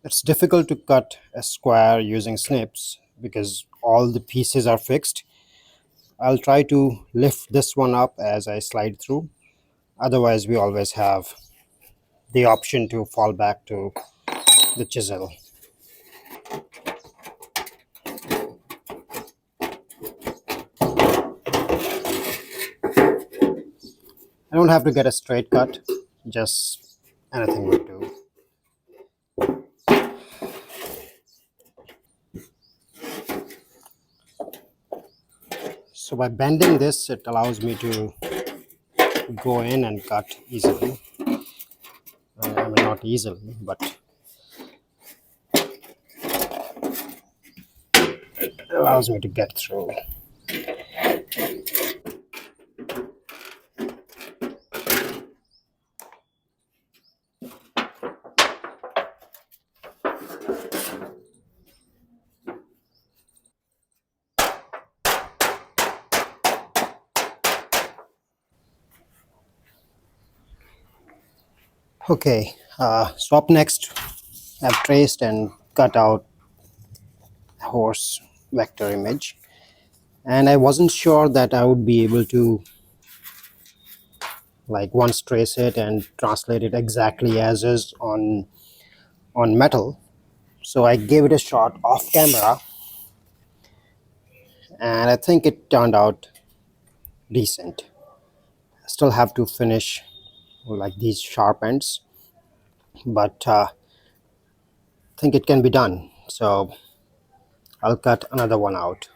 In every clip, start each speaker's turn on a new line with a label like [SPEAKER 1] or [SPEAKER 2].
[SPEAKER 1] It's difficult to cut a square using snips because all the pieces are fixed. I'll try to lift this one up as I slide through. Otherwise, we always have the option to fall back to the chisel. I don't have to get a straight cut, just anything would do. So by bending this, it allows me to go in and cut easily. I mean, not easily, but it allows me to get through. Okay, so up next, I've traced and cut out a horse vector image, and I wasn't sure that I would be able to like once trace it and translate it exactly as is on metal. So I gave it a shot off camera, and I think it turned out decent. I still have to finish like these sharp ends, but I think it can be done. So I'll cut another one out.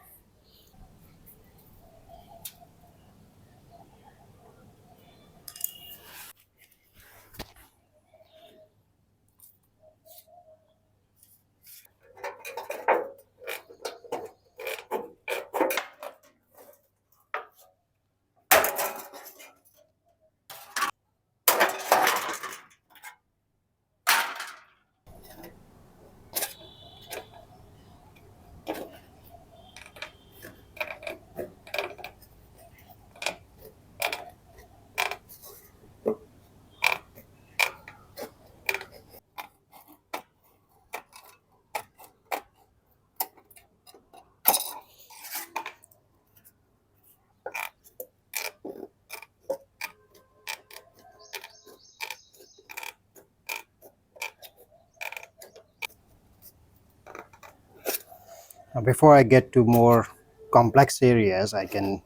[SPEAKER 1] Now, before I get to more complex areas, I can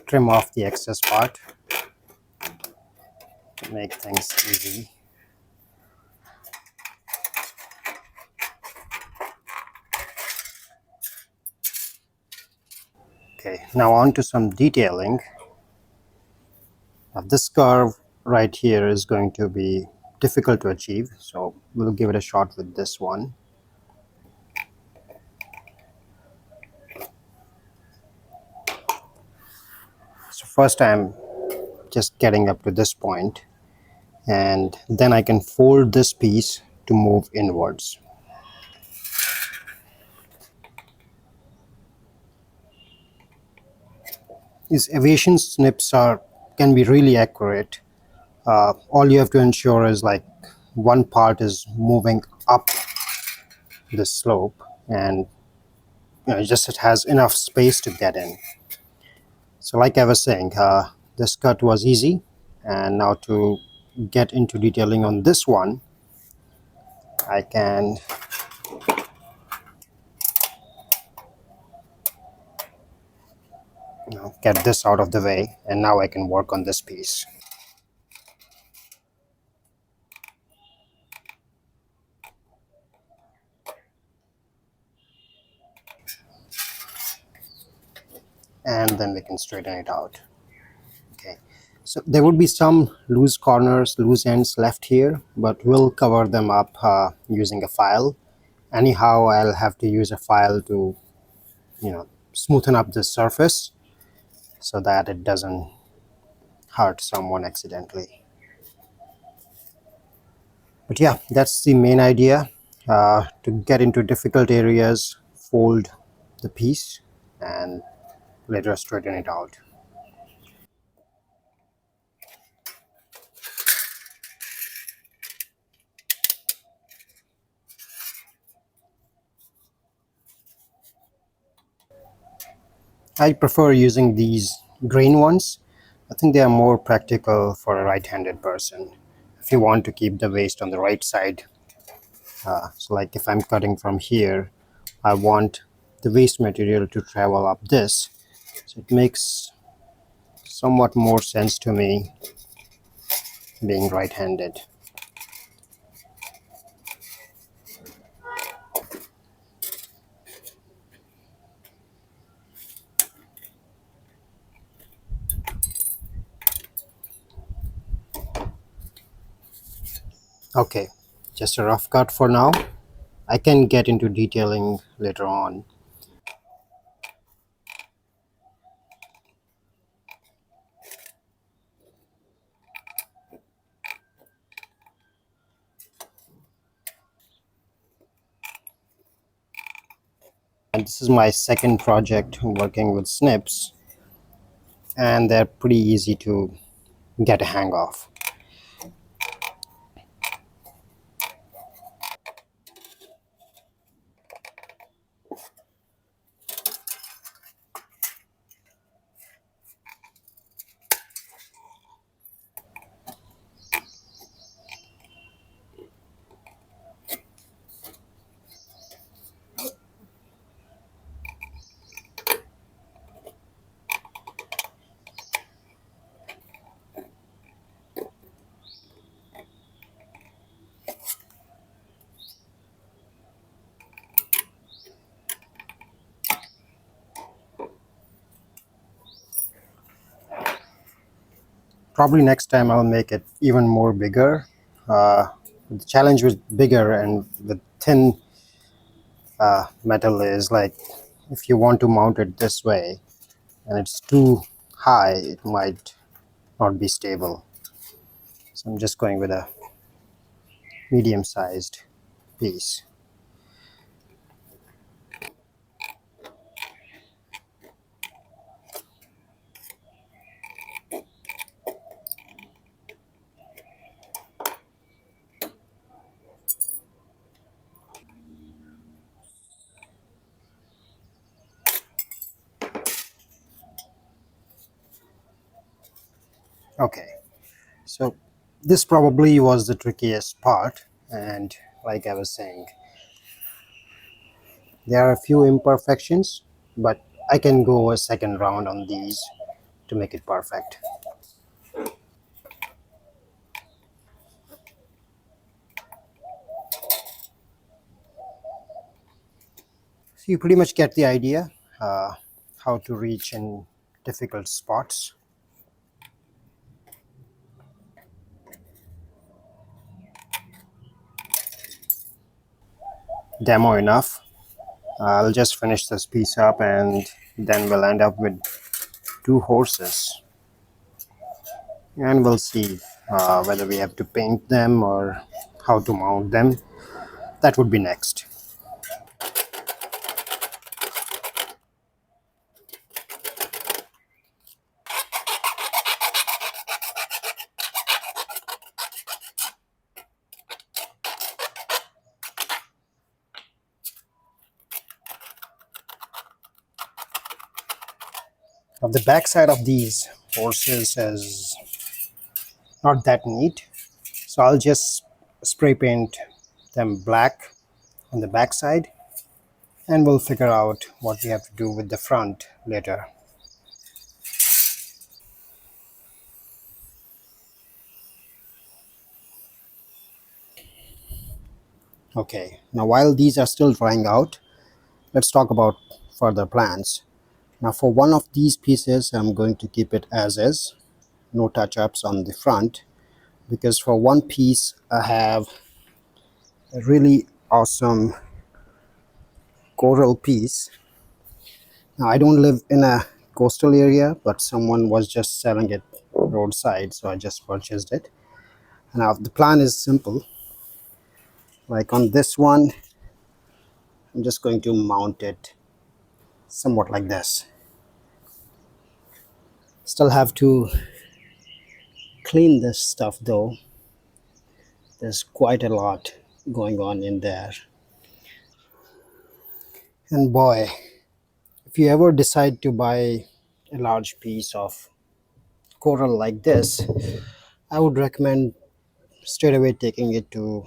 [SPEAKER 1] trim off the excess part to make things easy. Okay, now on to some detailing. Now this curve right here is going to be difficult to achieve, so we'll give it a shot with this one. So first I'm just getting up to this point, and then I can fold this piece to move inwards. These aviation snips can be really accurate. All you have to ensure is like one part is moving up the slope, and just it has enough space to get in. So like I was saying, this cut was easy, and now to get into detailing on this one, I can get this out of the way, and now I can work on this piece. And then we can straighten it out. Okay, so there would be some loose corners, loose ends left here, but we'll cover them up using a file. Anyhow, I'll have to use a file to smoothen up the surface so that it doesn't hurt someone accidentally. But yeah, that's the main idea. To get into difficult areas, fold the piece and later straighten it out. I prefer using these green ones. I think they are more practical for a right-handed person. If you want to keep the waist on the right side, so like if I'm cutting from here, I want the waste material to travel up this. So it makes somewhat more sense to me being right-handed. Okay, just a rough cut for now. I can get into detailing later on. And this is my second project working with snips, and they're pretty easy to get a hang of. Probably next time I'll make it even more bigger. The challenge with bigger and with thin metal is like if you want to mount it this way and it's too high, it might not be stable. So I'm just going with a medium sized piece. Okay, so this probably was the trickiest part, and like I was saying, there are a few imperfections, but I can go a second round on these to make it perfect. So you pretty much get the idea uh, how to reach in difficult spots. Demo enough. I'll just finish this piece up and then we'll end up with two horses. And we'll see whether we have to paint them or how to mount them. That would be next. Now, the backside of these horses is not that neat, so I'll just spray paint them black on the backside and we'll figure out what we have to do with the front later. Okay, now while these are still drying out, let's talk about further plans. Now for one of these pieces, I'm going to keep it as is, no touch-ups on the front, because for one piece I have a really awesome coral piece. Now I don't live in a coastal area, but someone was just selling it roadside, so I just purchased it. Now the plan is simple. Like on this one, I'm just going to mount it somewhat like this. Still have to clean this stuff though. There's quite a lot going on in there. And boy, If you ever decide to buy a large piece of coral like this, I would recommend straight away taking it to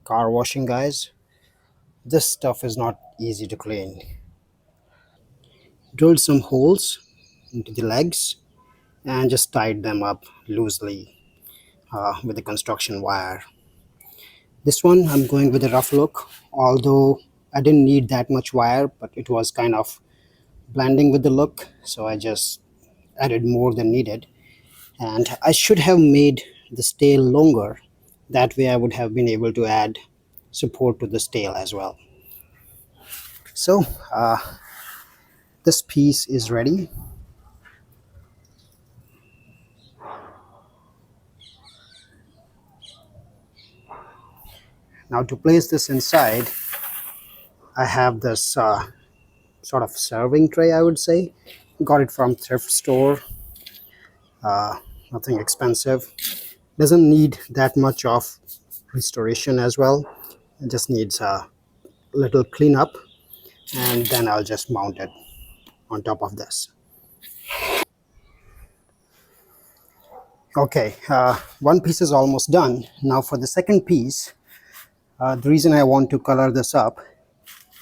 [SPEAKER 1] car washing guys. This stuff is not easy to clean. Drilled some holes into the legs and just tied them up loosely with a construction wire. This one I'm going with a rough look, although I didn't need that much wire, but it was kind of blending with the look, so I just added more than needed. And I should have made the tail longer. That way I would have been able to add support to this tail as well. So this piece is ready. Now to place this inside, I have this sort of serving tray, I would say. Got it from thrift store. Nothing expensive. Doesn't need that much of restoration as well. It just needs a little cleanup, and then I'll just mount it on top of this. Okay, one piece is almost done. Now for the second piece, the reason I want to color this up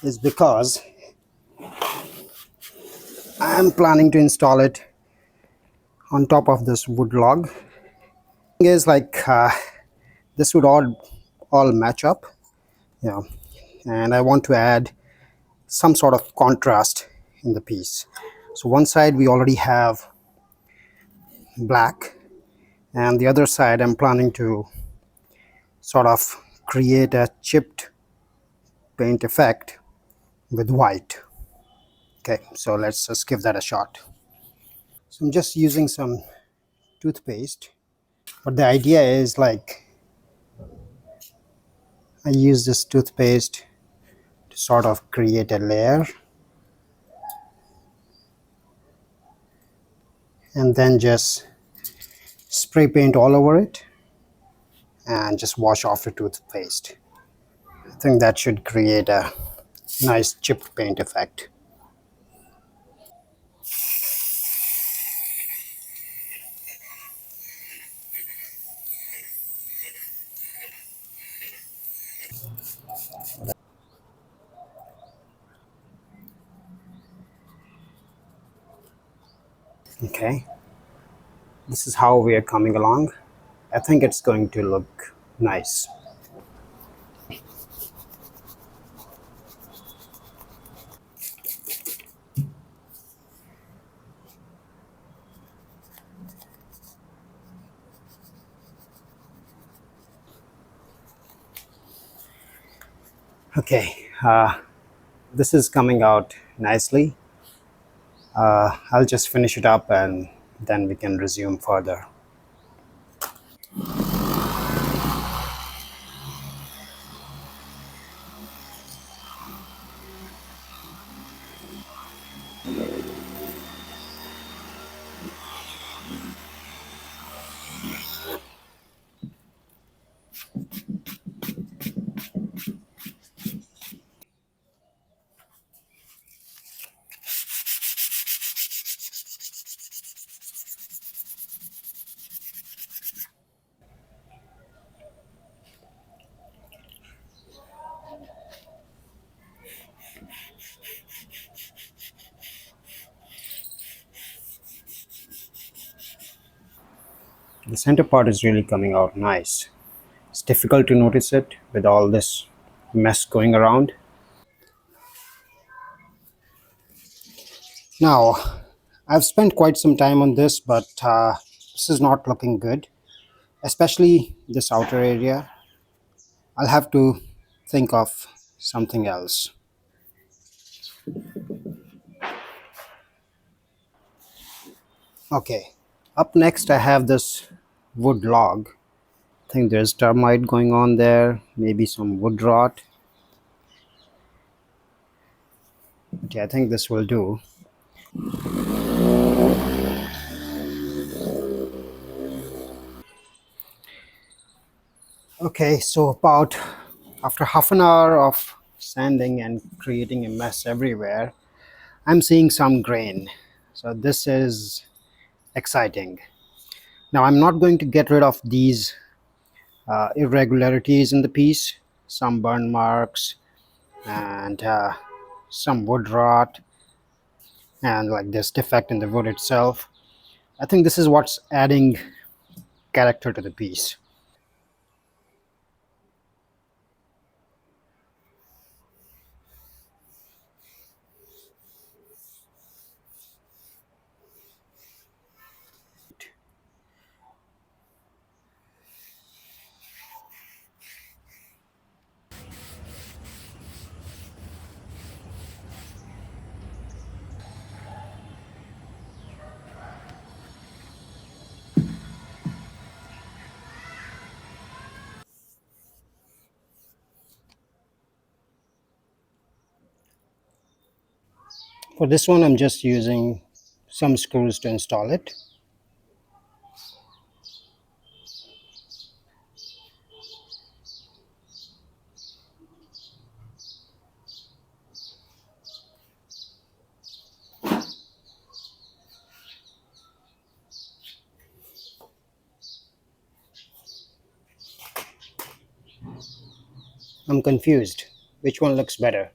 [SPEAKER 1] is because I am planning to install it on top of this wood log. Thing is, like, this would all match up, you know, and I want to add some sort of contrast in the piece. So one side we already have black, and the other side I'm planning to sort of create a chipped paint effect with white. Okay, so let's just give that a shot. So I'm just using some toothpaste, but the idea is, like, I use this toothpaste to sort of create a layer and then just spray paint all over it and just wash off the toothpaste. I think that should create a nice chipped paint effect. Okay, this is how we are coming along. I think it's going to look nice. Okay, this is coming out nicely. I'll just finish it up and then we can resume further. The center part is really coming out nice. It's difficult to notice it with all this mess going around. Now, I've spent quite some time on this, but this is not looking good, especially this outer area. I'll have to think of something else. Okay, up next I have this wood log. I think there's termite going on there, maybe some wood rot. Okay, I think this will do. Okay, so about after half an hour of sanding and creating a mess everywhere, I'm seeing some grain. So this is exciting. Now I'm not going to get rid of these irregularities in the piece, some burn marks and some wood rot and like this defect in the wood itself. I think this is what's adding character to the piece. For this one, I'm just using some screws to install it. I'm confused. Which one looks better?